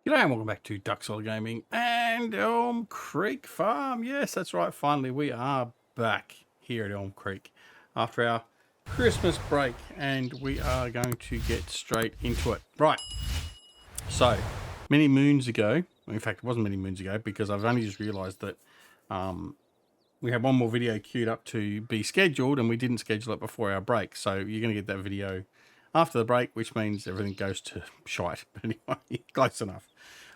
G'day and welcome back to Duck Solid Gaming and Elm Creek Farm. Yes, that's right. Finally, we are back here at Elm Creek after our Christmas break, and we are going to get straight into it. Right. So, many moons ago, in fact, it wasn't many moons ago because I've only just realised that we had one more video queued up to be scheduled, and we didn't schedule it before our break. So, you're going to get that video after the break, which means everything goes to shite. But anyway, close enough.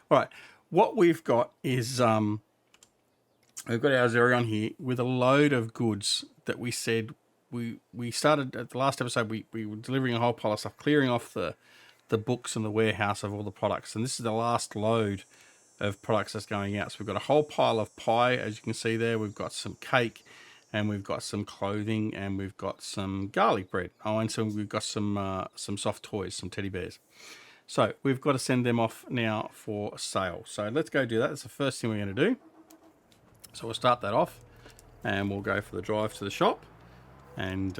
All right, what we've got is we've got our Zerion here with a load of goods that we said we started at the last episode. We were delivering a whole pile of stuff, clearing off the books and the warehouse of all the products, and this is the last load of products that's going out. So we've got a whole pile of pie, as you can see there. We've got some cake, and we've got some clothing, and we've got some garlic bread. Oh, and so we've got some soft toys, some teddy bears. So we've got to send them off now for sale. So let's go do that. That's the first thing we're going to do. So we'll start that off and we'll go for the drive to the shop and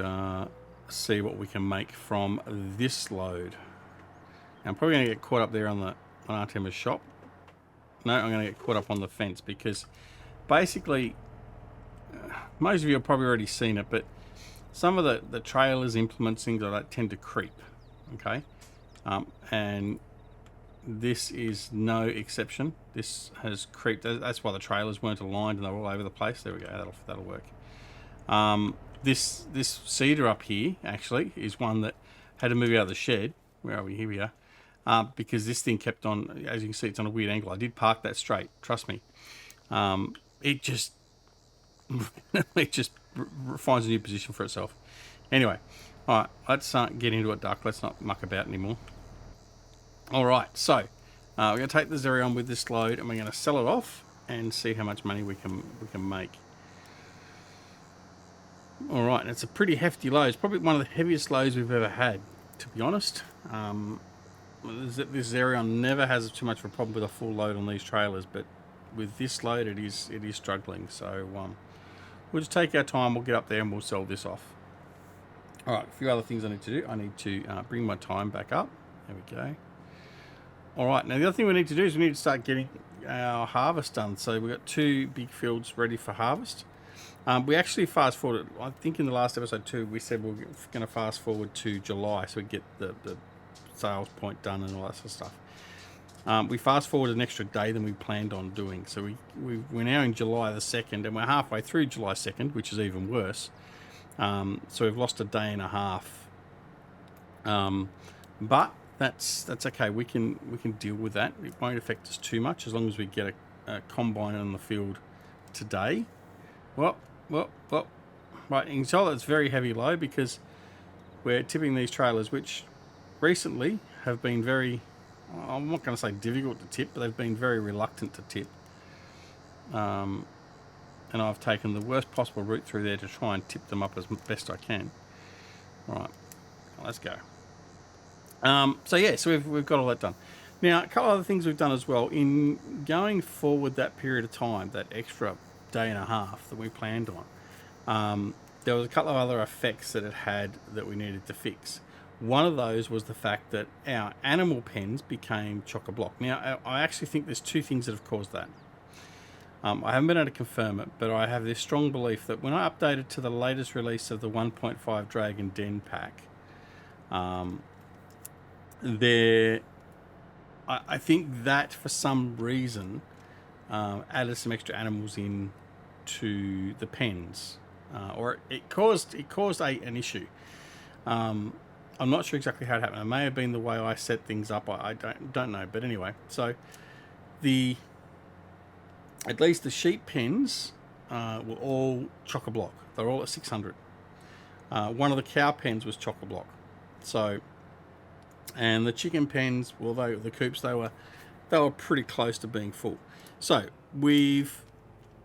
see what we can make from this load. Now, I'm probably going to get caught up there on Artema's shop. No, I'm going to get caught up on the fence because basically most of you have probably already seen it, but some of the trailers, implements, things like that tend to creep. Okay. And this is no exception. This has creeped. That's why the trailers weren't aligned and they're all over the place. There we go. That'll work. This cedar up here actually is one that had to move out of the shed. Where are we? Here we are. Because this thing kept on. As you can see, it's on a weird angle. I did park that straight. Trust me. It just finds a new position for itself. Anyway, all right. Let's get into it, Duck. Let's not muck about anymore. All right, so we're going to take the Zerion with this load, and we're going to sell it off and see how much money we can make. All right, and it's a pretty hefty load. It's probably one of the heaviest loads we've ever had, to be honest. This Zerion never has too much of a problem with a full load on these trailers, but with this load, it is struggling. So we'll just take our time. We'll get up there and we'll sell this off. All right, a few other things I need to do. I need to bring my time back up. There we go. All right, now the other thing we need to do is we need to start getting our harvest done. So we've got 2 big fields ready for harvest. We actually fast forwarded, I think in the last episode too, we said we're going to fast forward to July so we get the sales point done and all that sort of stuff. We fast forwarded an extra day than we planned on doing. So we're now in July the 2nd and we're halfway through July 2nd, which is even worse. So we've lost a day and a half. But that's okay. We can deal with that. It won't affect us too much as long as we get a combine on the field today. Well. Right, you can tell it's very heavy load because we're tipping these trailers, which recently have been very, I'm not going to say difficult to tip, but they've been very reluctant to tip. And I've taken the worst possible route through there to try and tip them up as best I can. Right, let's go. So we've got all that done. Now, a couple of other things we've done as well in going forward that period of time, that extra day and a half that we planned on. There was a couple of other effects that it had that we needed to fix. One of those was the fact that our animal pens became chock-a-block. Now, I actually think there's 2 things that have caused that. I haven't been able to confirm it, but I have this strong belief that when I updated to the latest release of the 1.5 Dragon Den pack, I think that for some reason added some extra animals in to the pens, or it caused an issue. I'm not sure exactly how it happened. It may have been the way I set things up. I don't know, but anyway. So at least the sheep pens were all chock-a-block. They're all at 600. One of the cow pens was chock-a-block. So. And the chicken pens, although the coops, they were pretty close to being full. So we've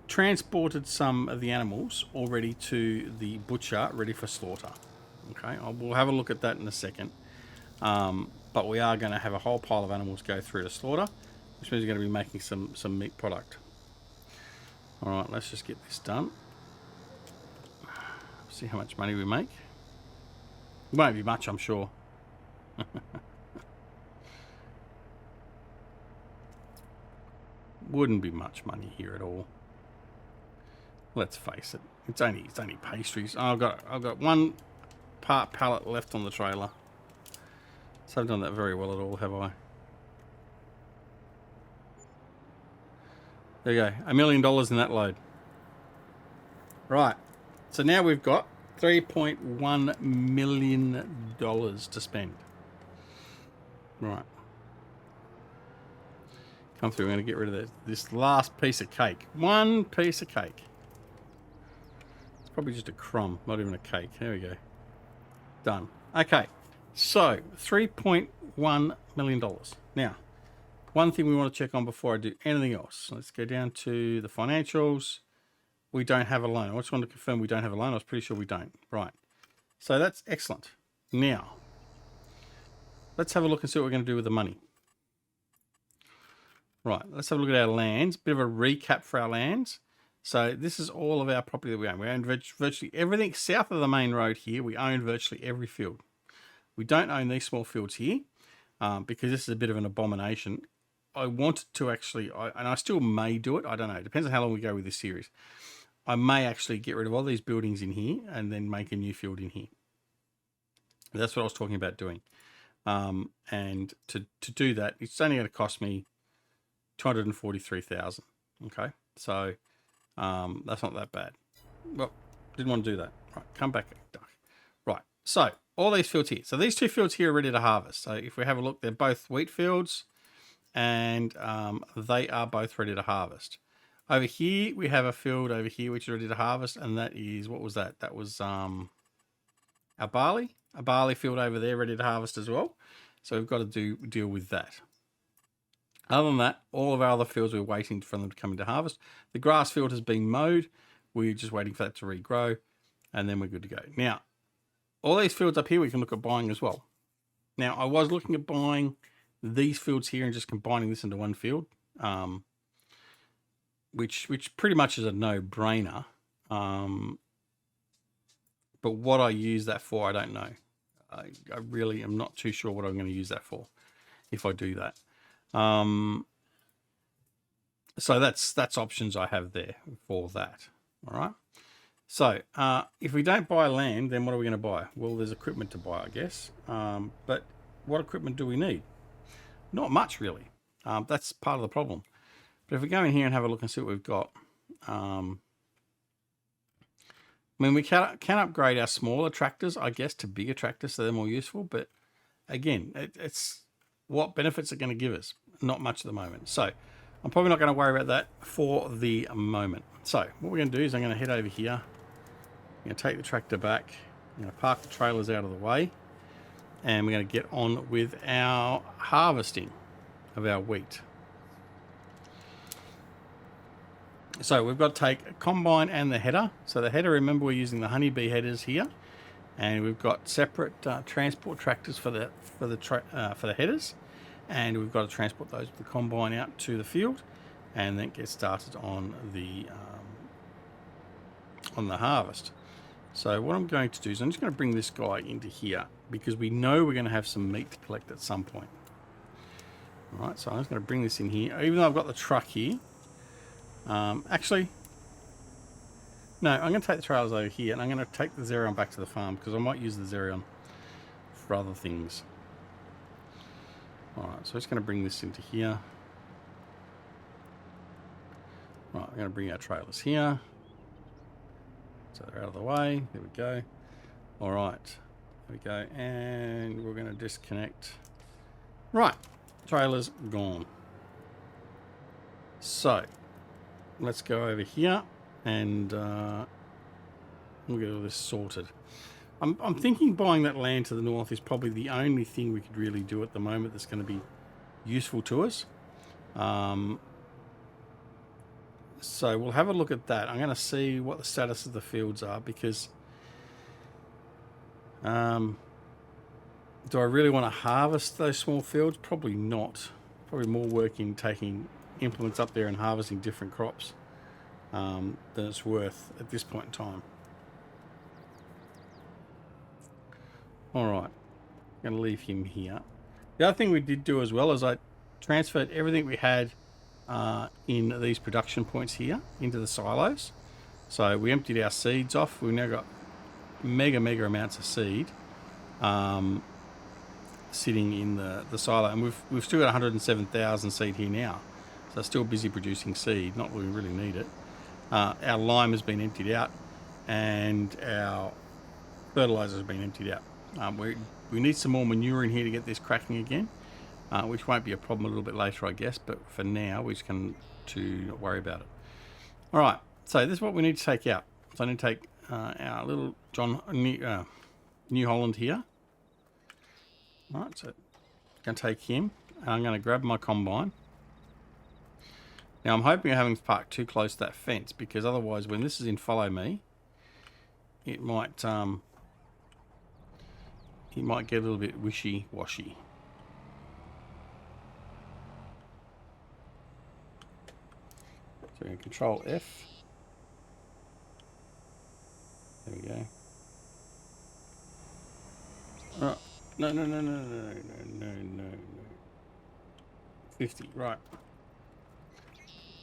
transported some of the animals already to the butcher, ready for slaughter. Okay, we'll have a look at that in a second. But we are going to have a whole pile of animals go through to slaughter, which means we're going to be making some meat product. All right, let's just get this done. See how much money we make. It won't be much, I'm sure. Wouldn't be much money here at all. Let's face it. It's only pastries. Oh, I've got one part pallet left on the trailer. So I've done that very well at all, have I? There you go. $1 million in that load. Right. So now we've got $3.1 million to spend. Right. Come through. We're going to get rid of this last piece of cake. One piece of cake. It's probably just a crumb, not even a cake. There we go. Done. Okay. So, $3.1 million. Now, one thing we want to check on before I do anything else. Let's go down to the financials. We don't have a loan. I just want to confirm we don't have a loan. I was pretty sure we don't. Right. So, that's excellent. Now, let's have a look and see what we're going to do with the money. Right, let's have a look at our lands. Bit of a recap for our lands. So this is all of our property that we own. We own virtually everything south of the main road here. We own virtually every field. We don't own these small fields here because this is a bit of an abomination. I wanted to actually, and I still may do it. I don't know. It depends on how long we go with this series. I may actually get rid of all these buildings in here and then make a new field in here. That's what I was talking about doing. And to do that, it's only going to cost me $243,000. Okay, so that's not that bad. Well, didn't want to do that. Right, come back, duck. Right, so all these fields here. So these two fields here are ready to harvest. So if we have a look, they're both wheat fields, and they are both ready to harvest. Over here, we have a field over here which is ready to harvest, and that is, what was that? That was our barley. A barley field over there ready to harvest as well. So we've got to deal with that. Other than that, all of our other fields, we're waiting for them to come into harvest. The grass field has been mowed. We're just waiting for that to regrow, and then we're good to go. Now, all these fields up here, we can look at buying as well. Now, I was looking at buying these fields here and just combining this into one field, which pretty much is a no-brainer. But what I use that for, I don't know. I really am not too sure what I'm going to use that for if I do that. So that's options I have there for that. All right. So if we don't buy land, then what are we going to buy? Well, there's equipment to buy, I guess. But what equipment do we need? Not much, really. That's part of the problem. But if we go in here and have a look and see what we've got, I mean, we can upgrade our smaller tractors, I guess, to bigger tractors so they're more useful. But again, it's what benefits are going to give us? Not much at the moment. So I'm probably not going to worry about that for the moment. So what we're going to do is I'm going to head over here. I'm going to take the tractor back. I'm going to park the trailers out of the way. And we're going to get on with our harvesting of our wheat. So we've got to take a combine and the header. So the header, remember, we're using the honeybee headers here. And we've got separate transport tractors for the headers. And we've got to transport those with the combine out to the field and then get started on the harvest. So what I'm going to do is I'm just going to bring this guy into here because we know we're going to have some meat to collect at some point. All right, so I'm just going to bring this in here. Even though I've got the truck here, actually, no, I'm going to take the trailers over here and I'm going to take the Xerion back to the farm because I might use the Xerion for other things. All right, so I'm just going to bring this into here. Right, we're going to bring our trailers here. So they're out of the way. There we go. All right, there we go. And we're going to disconnect. Right, trailers gone. So let's go over here and we'll get all this sorted. I'm thinking buying that land to the north is probably the only thing we could really do at the moment that's going to be useful to us. So we'll have a look at that. I'm going to see what the status of the fields are because do I really want to harvest those small fields? Probably not. Probably more work in taking implements up there and harvesting different crops than it's worth at this point in time. All right, I'm going to leave him here. The other thing we did do as well is I transferred everything we had in these production points here into the silos. So we emptied our seeds off. We've now got mega amounts of seed sitting in the silo, and we've still got 107,000 seed here now. So it's still busy producing seed. Not that we really need it. Our lime has been emptied out, and our fertilizer has been emptied out. We need some more manure in here to get this cracking again, which won't be a problem a little bit later, I guess. But for now, we're just going to not worry about it. All right. So this is what we need to take out. So I need to take our little New Holland here. All right. So I'm going to take him, and I'm going to grab my combine. Now I'm hoping I haven't parked too close to that fence, because otherwise, when this is in follow me, it might get a little bit wishy-washy. So we're going to Control F. There we go. Oh, no. 50, right.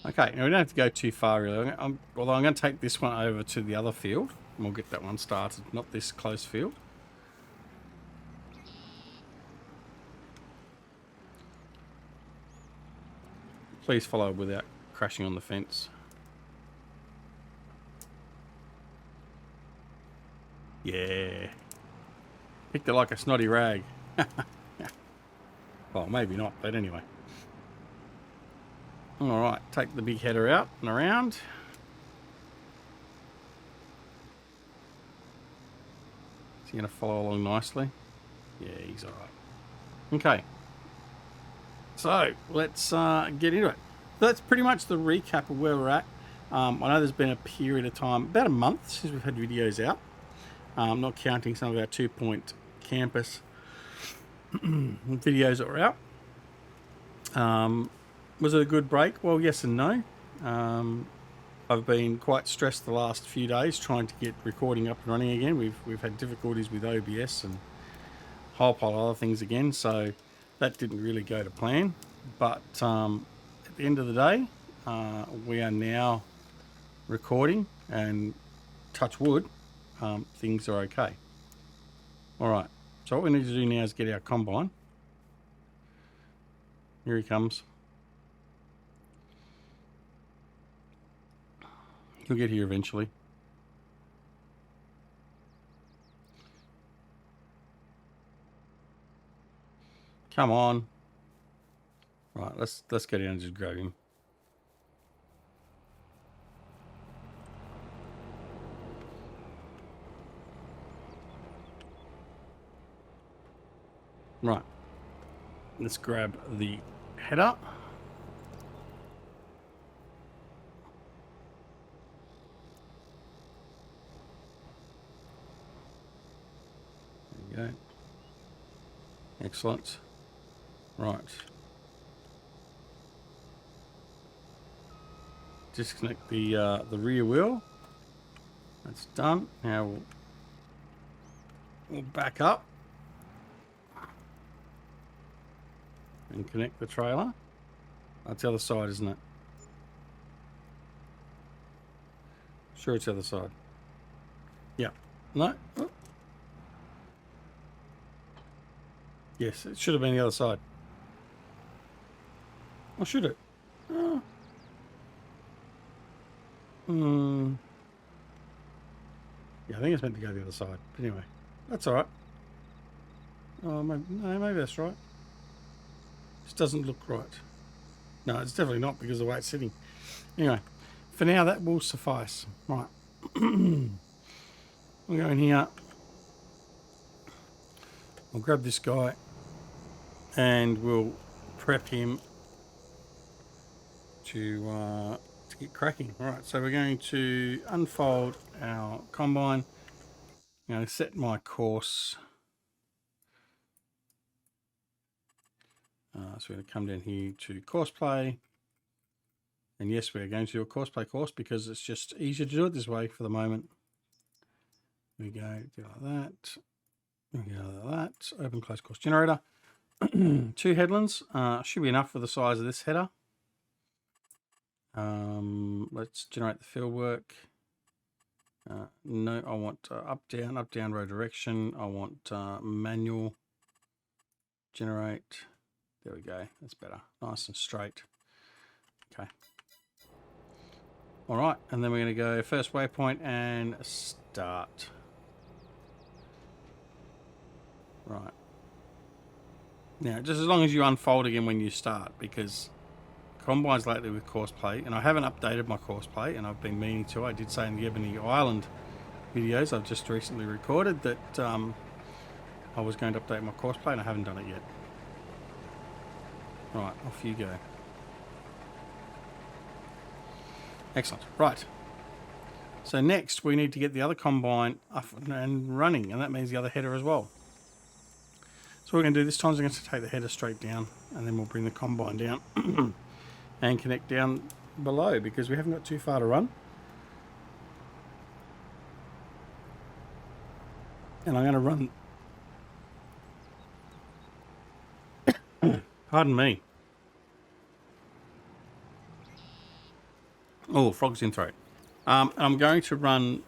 Okay, now we don't have to go too far really. Although I'm going to take this one over to the other field, and we'll get that one started, not this close field. Please follow without crashing on the fence. Yeah. Picked it like a snotty rag. Well, maybe not, but anyway. Alright, take the big header out and around. Is he going to follow along nicely? Yeah, he's alright. Okay. So, let's get into it. That's pretty much the recap of where we're at. I know there's been a period of time, about a month since we've had videos out. Not counting some of our 2-point campus videos that were out. Was it a good break? Well, yes and no. I've been quite stressed the last few days trying to get recording up and running again. We've had difficulties with OBS and a whole pile of other things again, so that didn't really go to plan. But at the end of the day, we are now recording, and touch wood, things are okay. All right, so what we need to do now is get our combine. Here he comes. He'll get here eventually. Come on. Right, let's go down and just grab him. Right. Let's grab the header. There you go. Excellent. Right. Disconnect the rear wheel. That's done. Now we'll back up and connect the trailer. That's the other side, isn't it? Sure, it's the other side. Yeah. No. Oh. Yes, it should have been the other side. Or should it? Oh. Yeah, I think it's meant to go the other side. But anyway, that's all right. Oh, maybe that's right. This doesn't look right. No, it's definitely not, because of the way it's sitting. Anyway, for now that will suffice. Right. We'll go in here. We'll grab this guy and we'll prep him to get cracking. All right, so we're going to unfold our combine. I'm going to set my course. So we're going to come down here to course play. And yes, we're going to do a course play course because it's just easier to do it this way for the moment. We go do like that. We go like that. Open close course generator. 2 headlands should be enough for the size of this header. Let's generate the field work. No, I want up, down, row direction. I want manual. Generate. There we go. That's better. Nice and straight. Okay. All right, and then we're going to go first waypoint and start. Right. Now, just as long as you unfold again when you start, because combines lately with course play, and I haven't updated my course play, and I've been meaning to. I did say in the Ebony Island videos I've just recently recorded that I was going to update my course play, and I haven't done it yet. Right, off you go. Excellent. Right. So next we need to get the other combine up and running, and that means the other header as well. So what we're going to do this time is I'm going to take the header straight down, and then we'll bring the combine down and connect down below, because we haven't got too far to run. And I'm going to run... Pardon me. Oh, frog's in throat. I'm going to run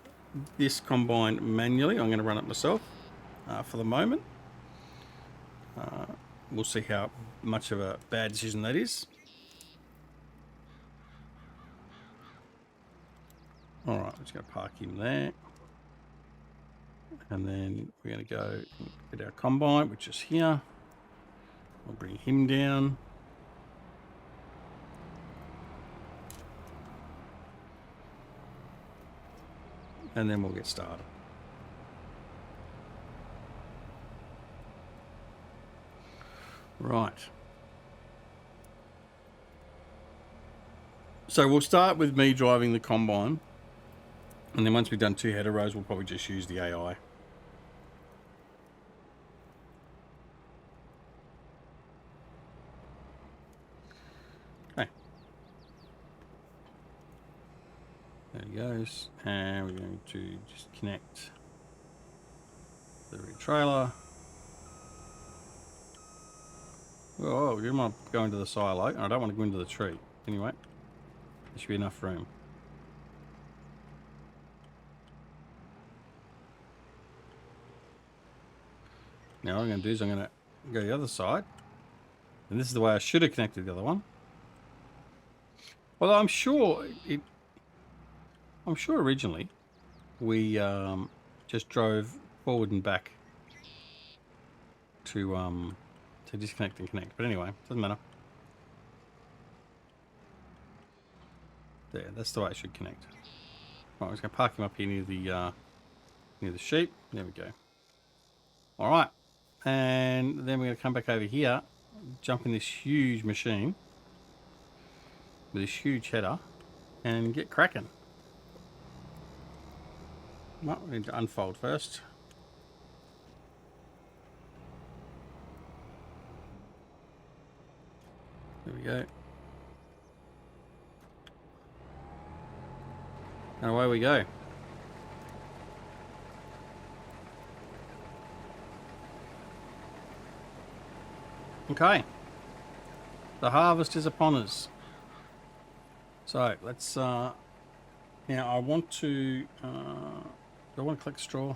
this combine manually. I'm going to run it myself for the moment. We'll see how much of a bad decision that is. All right, I'm just going to park him there. And then we're going to go get our combine, which is here. We'll bring him down. And then we'll get started. Right. So we'll start with me driving the combine. And then once we've done 2 header rows, we'll probably just use the AI. Okay. There he goes. And we're going to just connect the rear trailer. Oh, you might go into the silo. I don't want to go into the tree. Anyway, there should be enough room. Now what I'm going to do is I'm going to go the other side. And this is the way I should have connected the other one. Although I'm sure originally we just drove forward and back to disconnect and connect. But anyway, doesn't matter. There, that's the way it should connect. Right, I'm just going to park him up here near the sheep. There we go. All right. And then we're going to come back over here, jump in this huge machine with this huge header and get cracking. Well, we need to unfold first. There we go. And away we go. Okay. The harvest is upon us. So let's now I want to do I want to collect straw?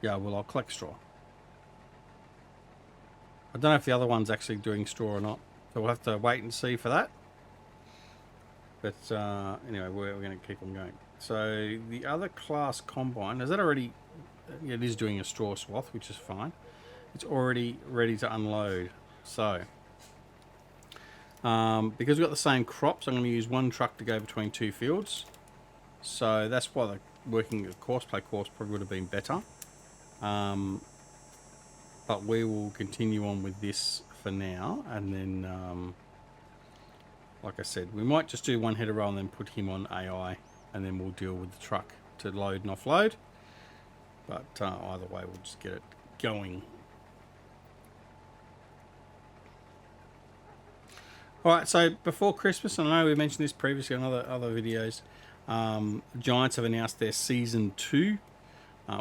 Yeah, well, I'll collect straw. I don't know if the other one's actually doing straw or not, so we'll have to wait and see for that. But anyway, we're going to keep on going. So the other class combine, is that already... Yeah, it is doing a straw swath, which is fine. It's already ready to unload. So because we've got the same crops, I'm going to use one truck to go between 2 fields. So that's why the working a course play course probably would have been better. But we will continue on with this for now, and then like I said, we might just do 1 header roll and then put him on AI, and then we'll deal with the truck to load and offload. But either way, we'll just get it going. Alright, so before Christmas, I know we mentioned this previously on other videos, Giants have announced their Season 2,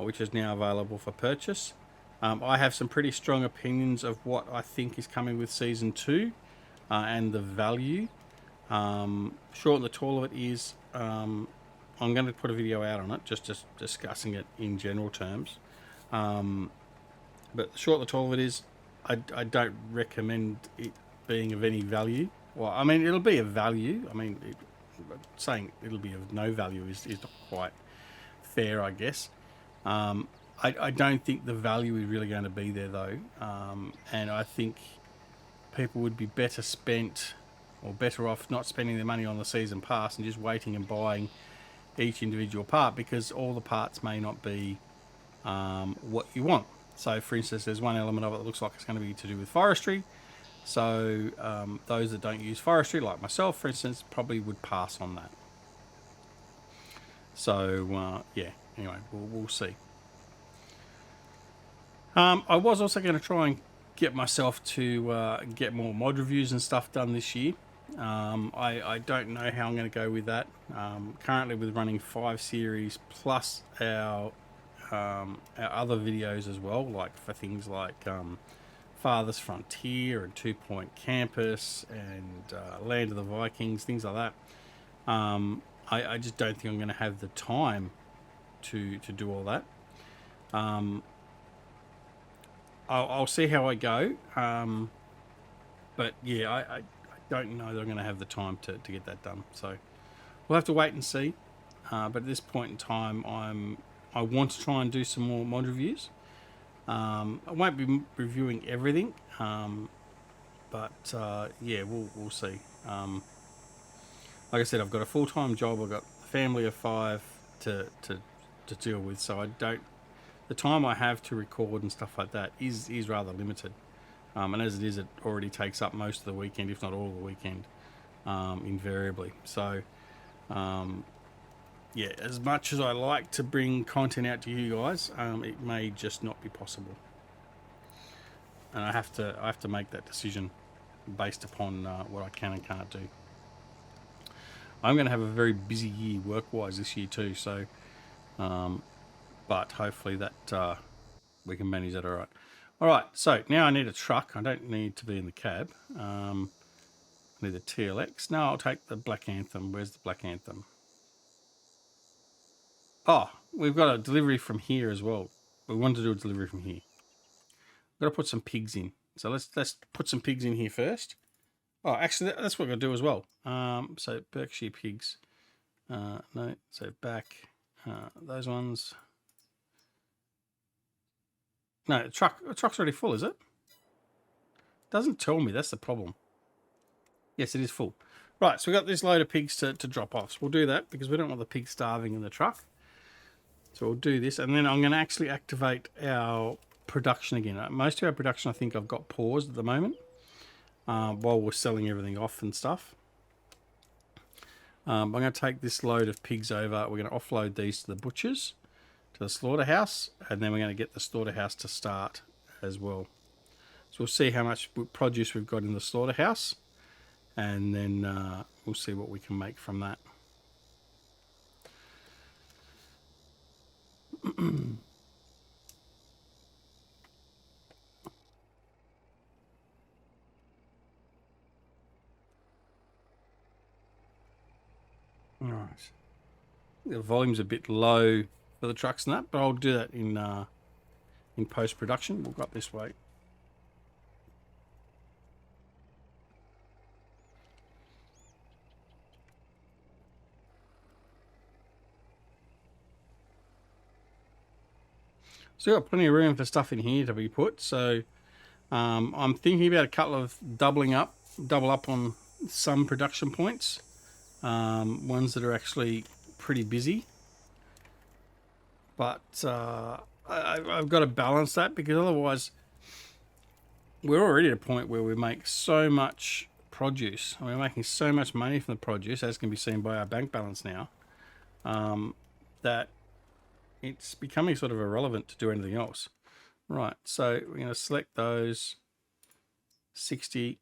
which is now available for purchase. I have some pretty strong opinions of what I think is coming with Season 2 and the value. Short and the tall of it is, I'm going to put a video out on it, just discussing it in general terms. But the short and the tall of it is, I don't recommend it being of any value. Well, I mean, it'll be of value. I mean, saying it'll be of no value is not quite fair, I guess. I don't think the value is really going to be there, though. And I think people would be better spent, or better off not spending their money on the season pass and just waiting and buying each individual part, because all the parts may not be what you want. So, for instance, there's one element of it that looks like it's going to be to do with forestry. So, those that don't use forestry, like myself, for instance, probably would pass on that. So, yeah, anyway, we'll see. I was also going to try and get myself to get more mod reviews and stuff done this year. I don't know how I'm going to go with that. Currently with running 5 series plus our other videos as well, like for things like Farthest Frontier and 2 Point Campus and Land of the Vikings, things like that. I just don't think I'm going to have the time to do all that. I'll see how I go. But yeah, I don't know that I'm going to have the time to get that done. So we'll have to wait and see. But at this point in time, I want to try and do some more mod reviews. I won't be reviewing everything, but yeah, we'll see. Like I said, I've got a full-time job. I've got a family of 5 to deal with, so the time I have to record and stuff like that is rather limited. And as it is, it already takes up most of the weekend, if not all of the weekend, invariably. So, yeah, as much as I like to bring content out to you guys, it may just not be possible. And I have to make that decision based upon what I can and can't do. I'm going to have a very busy year work-wise this year too, so, but hopefully that we can manage that all right. All right, so now I need a truck. I don't need to be in the cab. I need the TLX. No, I'll take the Black Anthem. Where's the Black Anthem? Oh, we've got a delivery from here as well. We want to do a delivery from here. I've got to put some pigs in. So let's put some pigs in here first. Oh, actually, that's what we're going to do as well. So Berkshire pigs. No, so back those ones. No, the truck's already full, is it? Doesn't tell me. That's the problem. Yes, it is full. Right, so we've got this load of pigs to drop off. So we'll do that because we don't want the pigs starving in the truck. So we'll do this, and then I'm going to actually activate our production again. Most of our production, I think, I've got paused at the moment while we're selling everything off and stuff. I'm going to take this load of pigs over. We're going to offload these to the butchers, to the slaughterhouse, and then we're going to get the slaughterhouse to start as well. So we'll see how much produce we've got in the slaughterhouse, and then we'll see what we can make from that. All right. The volume's a bit low for the trucks and that, but I'll do that in post-production. We'll go up this way. So we've got plenty of room for stuff in here to be put. So I'm thinking about a couple of double up on some production points. Ones that are actually pretty busy. But I've got to balance that, because otherwise we're already at a point where we make so much produce, and we're making so much money from the produce, as can be seen by our bank balance now, that it's becoming sort of irrelevant to do anything else. Right, so we're going to select those 60.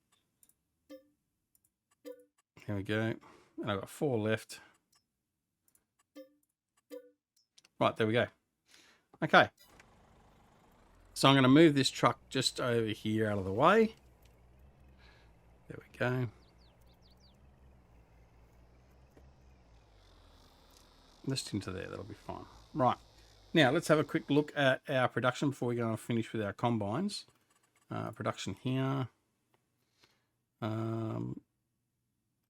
There we go. And I've got 4 left. Right, there we go. Okay. So I'm going to move this truck just over here out of the way. There we go. Just into there, that'll be fine. Right. Now, let's have a quick look at our production before we go and finish with our combines. Production here.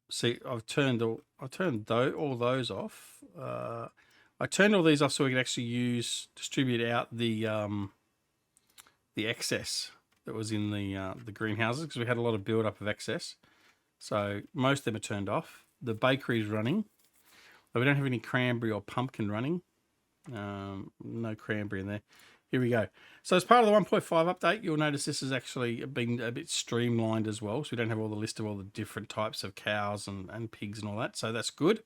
See, I've turned all those off. I turned all these off so we could actually distribute out the excess that was in the greenhouses, because we had a lot of build up of excess. So most of them are turned off. The bakery is running. But we don't have any cranberry or pumpkin running. No cranberry in there. Here we go. So as part of the 1.5 update, you'll notice this has actually been a bit streamlined as well. So we don't have all the list of all the different types of cows and pigs and all that. So that's good.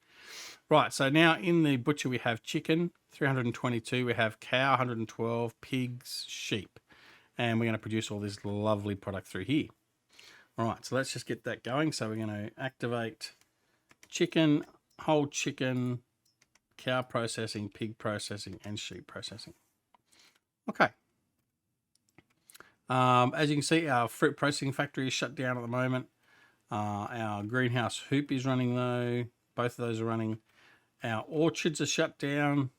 Right, so now in the butcher we have chicken, 322. We have cow, 112, pigs, sheep. And we're going to produce all this lovely product through here. All right, so let's just get that going. So we're going to activate chicken, whole chicken, cow processing, pig processing, and sheep processing. Okay. As you can see, our fruit processing factory is shut down at the moment. Our greenhouse hoop is running though. Both of those are running. Our orchards are shut down.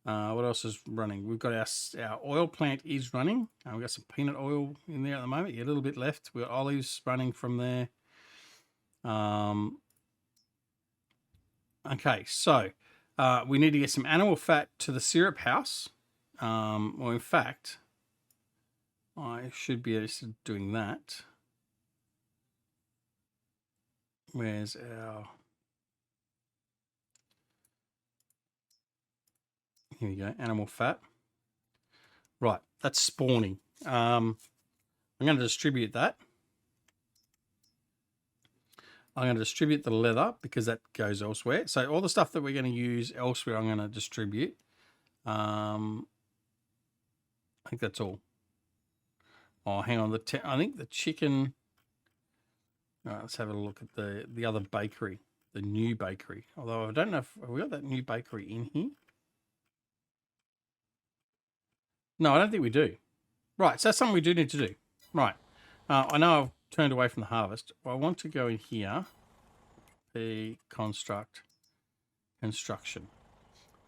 What else is running? We've got our oil plant is running. We've got some peanut oil in there at the moment. Yeah, a little bit left. We've got olives running from there. Okay, so we need to get some animal fat to the syrup house. Well, in fact, I should be doing that. Where's our... Here we go, animal fat. Right, that's spawning. I'm going to distribute that. I'm going to distribute the leather because that goes elsewhere. So all the stuff that we're going to use elsewhere, I'm going to distribute. I think that's all. Oh, hang on. I think the chicken... All right, let's have a look at the other bakery, the new bakery. Although I don't know if... Have we got that new bakery in here? No, I don't think we do. Right, so that's something we do need to do. Right. I know I've turned away from the harvest. Well, I want to go in here. The construction.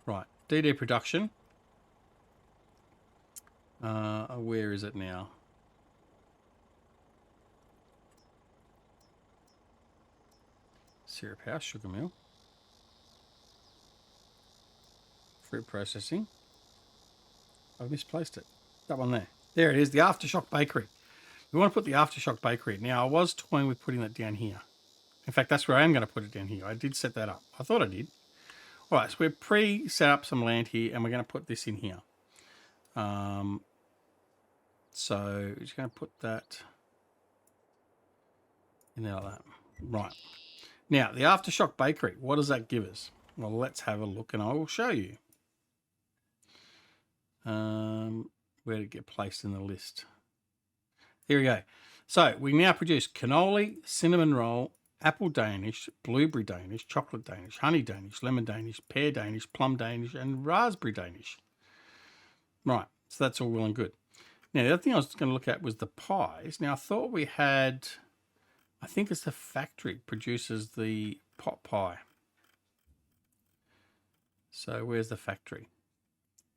Right. DD production. Where is it now? Syrup house, sugar mill. Fruit processing. I've misplaced it. That one there. There it is, the Aftershock Bakery. We want to put the Aftershock Bakery. Now, I was toying with putting that down here. In fact, that's where I am going to put it down here. I did set that up. I thought I did. All right, so we've pre-set up some land here, and we're going to put this in here. So we're just going to put that in there like that. Right. Now, the Aftershock Bakery, what does that give us? Well, let's have a look, and I will show you. Where did it get placed in the list? Here we go. So we now produce cannoli, cinnamon roll, apple Danish, blueberry Danish, chocolate Danish, honey Danish, lemon Danish, pear Danish, plum Danish, and raspberry Danish. Right, so that's all well and good. Now, the other thing I was going to look at was the pies. Now, I thought we had, I think it's the factory produces the pot pie. So where's the factory?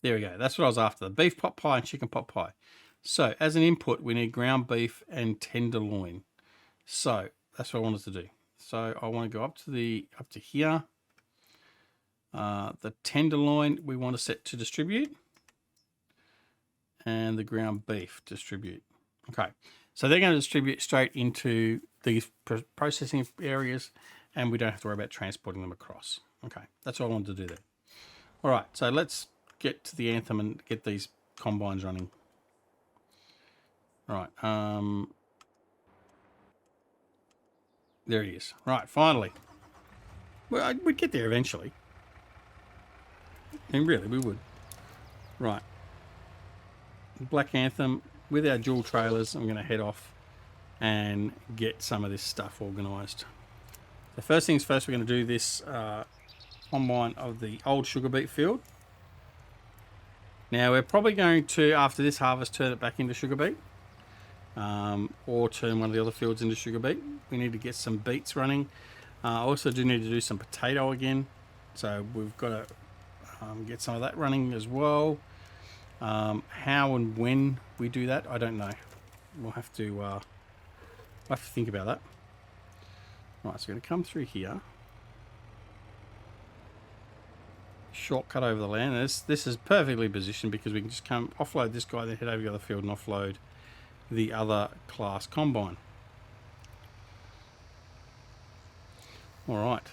There we go. That's what I was after. The beef pot pie and chicken pot pie. So as an input, we need ground beef and tenderloin. So that's what I wanted to do. So I want to go up to here. The tenderloin we want to set to distribute. And the ground beef distribute. Okay. So they're going to distribute straight into these processing areas, and we don't have to worry about transporting them across. Okay. That's what I wanted to do there. All right. So let's get to the anthem and get these combines running. All right. There it is. Right, finally. Well, we'd get there eventually. I mean, really, we would. Right. Black Anthem with our dual trailers. I'm going to head off and get some of this stuff organised. The first things first, we're going to do this combine of the old sugar beet field. Now, we're probably going to, after this harvest, turn it back into sugar beet. Or turn one of the other fields into sugar beet. We need to get some beets running. I also do need to do some potato again. So we've got to get some of that running as well. How and when we do that, I don't know. We'll have to think about that. Right, so we're going to come through here. Shortcut over the land. This is perfectly positioned because we can just come offload this guy, then head over the other field and offload the other class combine. All right,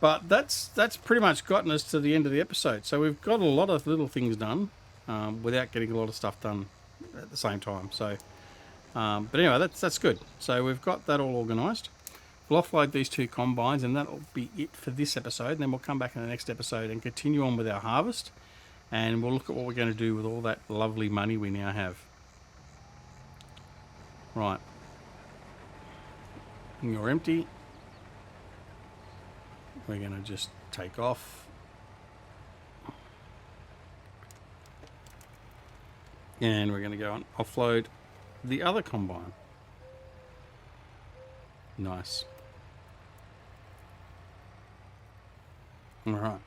but that's pretty much gotten us to the end of the episode. So we've got a lot of little things done without getting a lot of stuff done at the same time. So, but anyway, that's good. So we've got that all organised. We'll offload these 2 combines, and that'll be it for this episode. And then we'll come back in the next episode and continue on with our harvest. And we'll look at what we're going to do with all that lovely money we now have. Right. And you're empty. We're going to just take off. And we're going to go and offload the other combine. Nice. All right.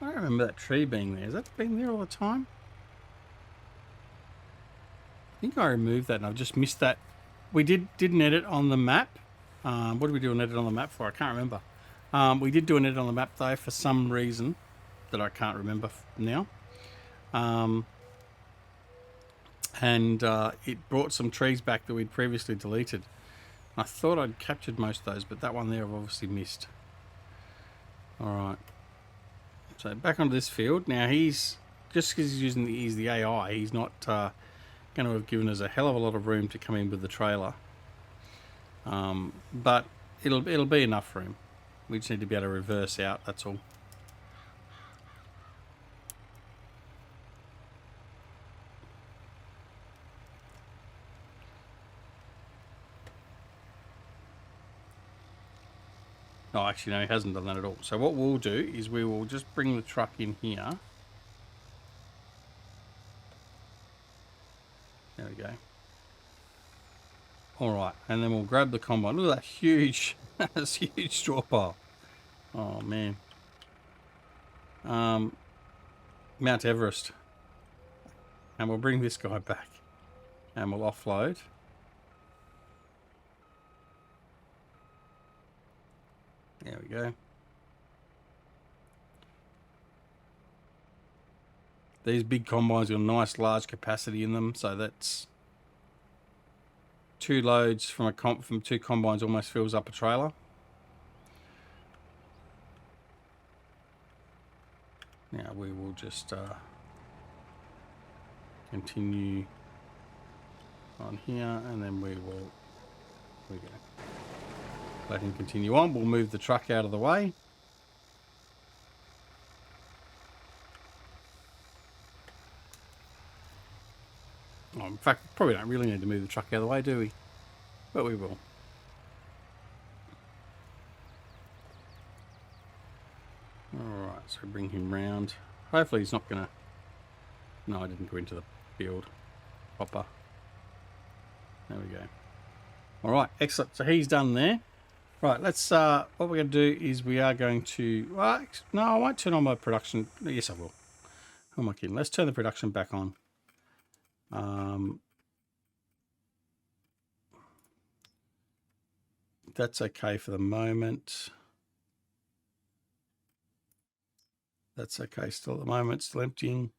I don't remember that tree being there. Has that been there all the time? I think I removed that and I've just missed that. We did an edit on the map. What did we do an edit on the map for? I can't remember. We did do an edit on the map though for some reason that I can't remember now. And it brought some trees back that we'd previously deleted. I thought I'd captured most of those, but that one there I've obviously missed. Alright. So back onto this field. Now he's, just because he's the AI, he's not going to have given us a hell of a lot of room to come in with the trailer. But it'll be enough room. We just need to be able to reverse out, that's all. Oh, actually, no, he hasn't done that at all. So what we'll do is we will just bring the truck in here. There we go. All right, and then we'll grab the combine. Look at that huge, that's a huge straw pile. Oh, man. Mount Everest. And we'll bring this guy back. And we'll offload. There we go. These big combines got a nice large capacity in them, so that's 2 loads from from 2 combines almost fills up a trailer. Now we will just continue on here, and then we will. There we go. Let him continue on. We'll move the truck out of the way. Oh, in fact, probably don't really need to move the truck out of the way, do we? But we will. Alright, so bring him round. Hopefully he's not going to... No, I didn't go into the field. Hopper. There we go. Alright, excellent. So he's done there. Right, let's, what we're going to do is we are going to, well, no, I won't turn on my production. Yes, I will. Who am I kidding? Let's turn the production back on. That's okay for the moment. That's okay still at the moment, still emptying.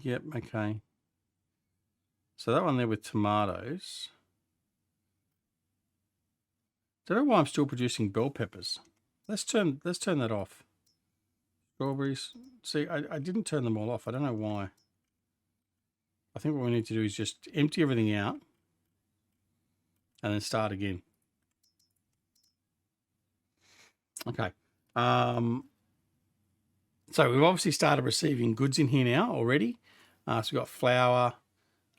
Yep, okay. So that one there with tomatoes. Don't know why I'm still producing bell peppers. Let's turn that off. Strawberries. See, I didn't turn them all off. I don't know why. I think what we need to do is just empty everything out and then start again. Okay. So we've obviously started receiving goods in here now already. So we've got flour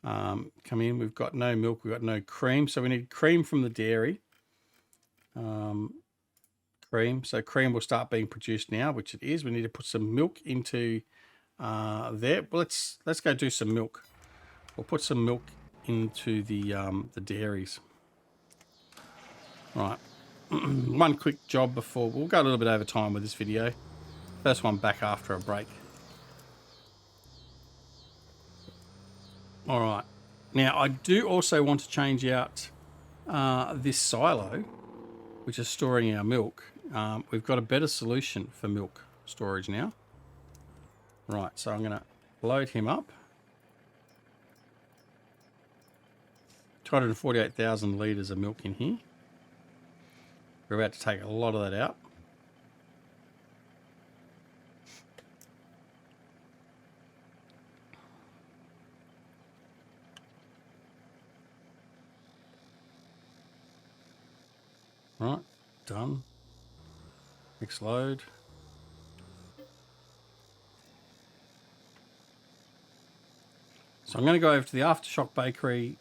come in. We've got no milk. We've got no cream. So we need cream from the dairy. Cream. So cream will start being produced now, which it is. We need to put some milk into there. Well, let's go do some milk. We'll put some milk into the dairies. Right. One quick job before we'll go a little bit over time with this video. First one back after a break. All right. Now I do also want to change out this silo, which is storing our milk. We've got a better solution for milk storage now. Right, so I'm going to load him up. 248,000 litres of milk in here. We're about to take a lot of that out. Right, done. Next load. So I'm going to go over to the Aftershock Bakery,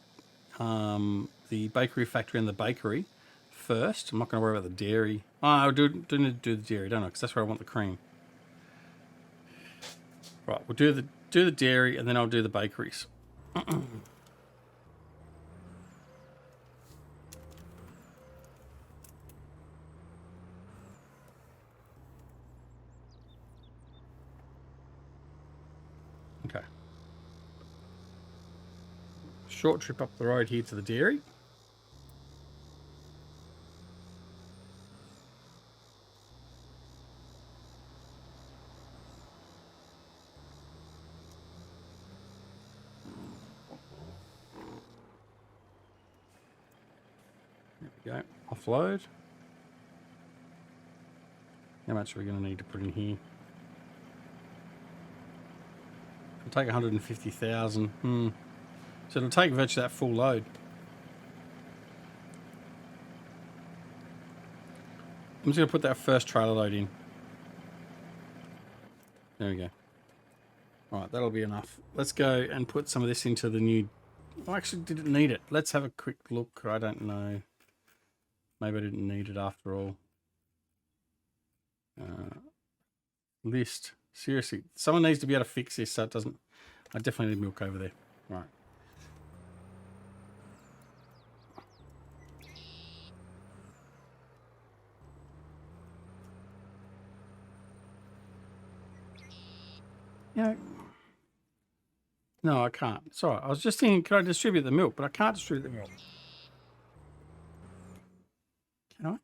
the bakery factory and the bakery first. I'm not going to worry about the dairy. Oh, I do need to do the dairy, don't I? Because that's where I want the cream. Right, we'll do the dairy and then I'll do the bakeries. Okay. Short trip up the road here to the dairy. There we go. Offload. How much are we going to need to put in here? It'll take 150,000. So it'll take virtually that full load. I'm just going to put that first trailer load in. There we go. All right, that'll be enough. Let's go and put some of this into the new... Oh, actually, did it need it? Let's have a quick look. I don't know. Maybe I didn't need it after all. List. Seriously. Someone needs to be able to fix this so it doesn't... I definitely need milk over there. Right. Yeah. No, I can't. Sorry, I was just thinking, can I distribute the milk? But I can't distribute the milk. Can I?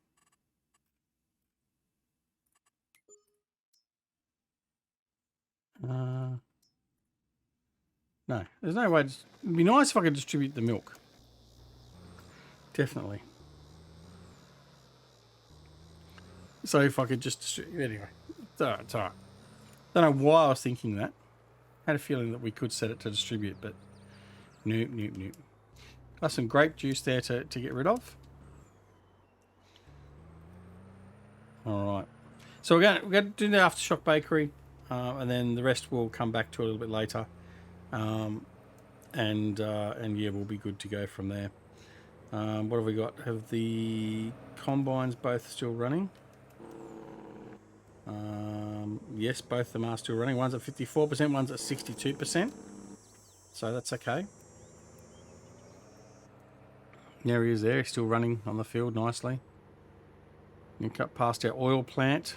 No, there's no way. It'd be nice if I could distribute the milk. Definitely. So if I could just distribute... Anyway, it's all right. It's all right. Don't know why I was thinking that. I had a feeling that we could set it to distribute, but nope. Got some grape juice there to get rid of. All right. So we're going to do the Aftershock Bakery, and then the rest we'll come back to a little bit later. And yeah, we'll be good to go from there. What have we got? Have the combines both still running? Yes, both of them are still running. One's at 54%, one's at 62%. So that's okay. There he is there, still running on the field nicely. We cut past our oil plant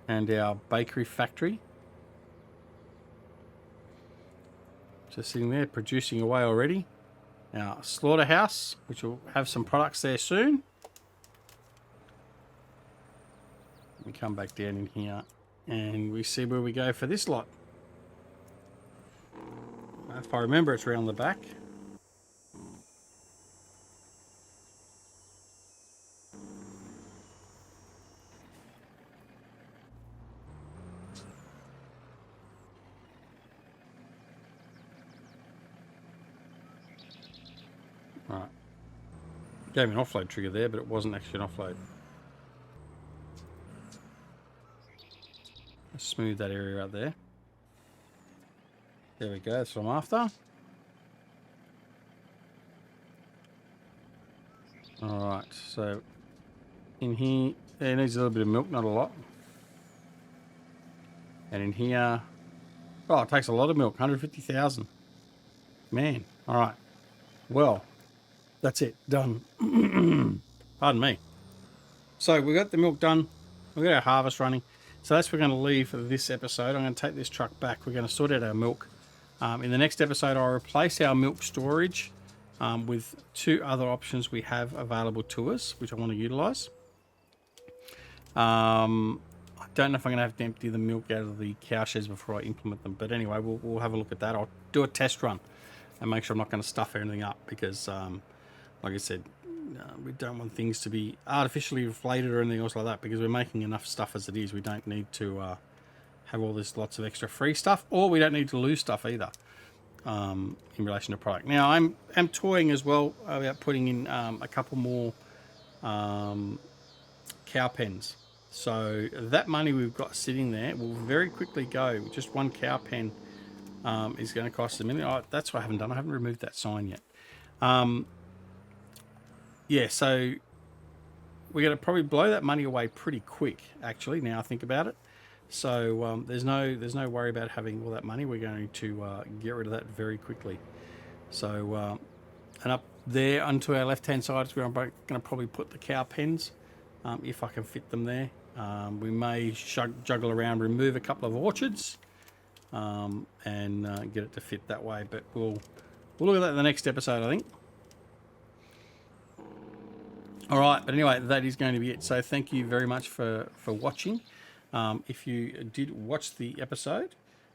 and our bakery factory. Just sitting there, producing away already. Our slaughterhouse, which will have some products there soon. We come back down in here and we see where we go for this lot. If I remember, it's around the back. Right. Gave me an offload trigger there, but it wasn't actually an offload. Let's smooth that area out there. There we go, that's what I'm after. Alright, so in here, it needs a little bit of milk, not a lot. And in here, oh, it takes a lot of milk, 150,000. Man, alright. well, that's it. Done. Pardon me. So we got the milk done. We got our harvest running. So that's where we're going to leave for this episode. I'm going to take this truck back. We're going to sort out our milk. In the next episode, I'll replace our milk storage with 2 other options we have available to us, which I want to utilise. I don't know if I'm going to have to empty the milk out of the cow sheds before I implement them. But anyway, we'll have a look at that. I'll do a test run and make sure I'm not going to stuff anything up because, like I said, we don't want things to be artificially inflated or anything else like that because we're making enough stuff as it is. We don't need to have all this lots of extra free stuff, or we don't need to lose stuff either in relation to product. Now, I'm toying as well about putting in a couple more cow pens. So that money we've got sitting there will very quickly go. Just one cow pen is going to cost $1 million. Oh, that's what I haven't done. I haven't removed that sign yet. Yeah, so we're going to probably blow that money away pretty quick, actually, now I think about it. So there's no worry about having all that money. We're going to get rid of that very quickly. So, and up there onto our left-hand side is where I'm going to probably put the cow pens, if I can fit them there. We may juggle around, remove a couple of orchards, and get it to fit that way. But we'll look at that in the next episode, I think. All right, but anyway, that is going to be it. So thank you very much for watching. If you did watch the episode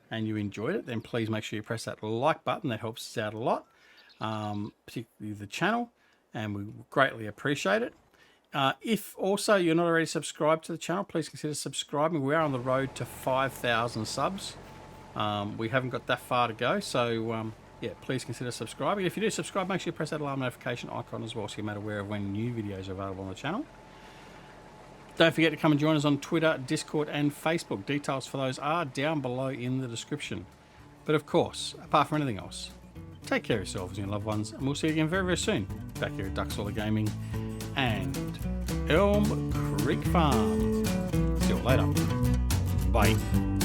and you enjoyed it, then please make sure you press that like button. That helps us out a lot, particularly the channel, and we greatly appreciate it. If also you're not already subscribed to the channel, please consider subscribing. We are on the road to 5,000 subs. We haven't got that far to go, so yeah, please consider subscribing. If you do subscribe, make sure you press that alarm notification icon as well so you're made aware of when new videos are available on the channel. Don't forget to come and join us on Twitter, Discord and Facebook. Details for those are down below in the description. But of course, apart from anything else, take care of yourselves and your loved ones, and we'll see you again very, very soon back here at Ducksolar Gaming and Elm Creek Farm. See you later. Bye.